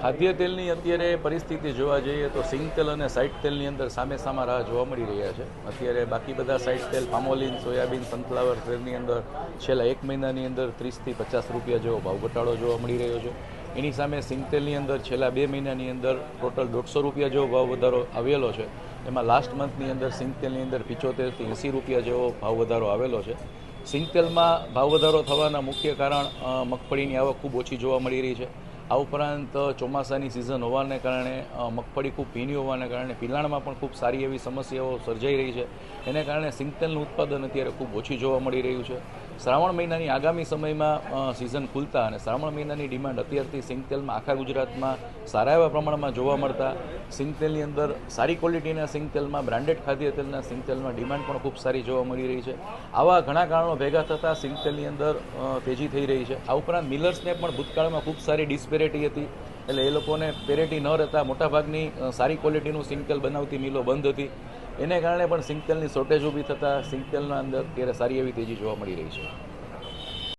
ખાદ્ય તેલની અત્યારે પરિસ્થિતિ જોવા જઈએ તો સિંગ તેલ અને સાઇડ તેલની અંદર સામે સામા રાહ જોવા મળી રહ્યા છે. અત્યારે બાકી બધા સાઇડ તેલ પામોલિન, સોયાબીન, સનફ્લાવર તેલની અંદર છેલ્લા 1 મહિનાની અંદર 30 થી 50 રૂપિયા જેવો ભાવ ઘટાડો જોવા મળી રહ્યો છે. એની સામે સિંગ તેલની અંદર છેલ્લા 2 મહિનાની અંદર ટોટલ 150 રૂપિયા જેવો ભાવ વધારો આવેલો છે. એમાં લાસ્ટ મંથની અંદર સિંગ તેલની અંદર 75 થી 80 રૂપિયા જેવો ભાવ વધારો આવેલો છે. સિંગ તેલમાં ભાવ વધારો થવાના મુખ્ય કારણ મગફળીની આવક ખૂબ ઓછી જોવા મળી રહી છે. આ ઉપરાંત ચોમાસાની સિઝન હોવાને કારણે મગફળી ખૂબ ભીની હોવાને કારણે પિલાણમાં પણ ખૂબ સારી એવી સમસ્યાઓ સર્જાઈ રહી છે. એને કારણે સિંગ તેલનું ઉત્પાદન અત્યારે ખૂબ ઓછી જોવા મળી રહ્યું છે. શ્રાવણ મહિનાની આગામી સમયમાં સિઝન ખુલતા અને શ્રાવણ મહિનાની ડિમાન્ડ અત્યારથી સિંગ તેલમાં આખા ગુજરાતમાં સારા એવા પ્રમાણમાં જોવા મળતા સિંગ તેલની અંદર સારી ક્વોલિટીના સિંગ તેલમાં બ્રાન્ડેડ ખાદ્ય તેલના સિંગ તેલમાં ડિમાન્ડ પણ ખૂબ સારી જોવા મળી રહી છે. આવા ઘણા કારણો ભેગા થતાં સિંગ તેલની અંદર તેજી થઈ રહી છે. આ ઉપરાંત મિલર્સને પણ ભૂતકાળમાં ખૂબ સારી ડિસ્પેરિટી હતી, એટલે એ લોકોને પેરિટી ન રહેતા મોટાભાગની સારી ક્વોલિટીનું સિંગ તેલ બનાવતી મિલો બંધ હતી. એને કારણે પણ સિંગ તેલની શોર્ટેજ ઊભી થતાં સિંગ તેલના અંદર અત્યારે સારી એવી તેજી જોવા મળી રહી છે.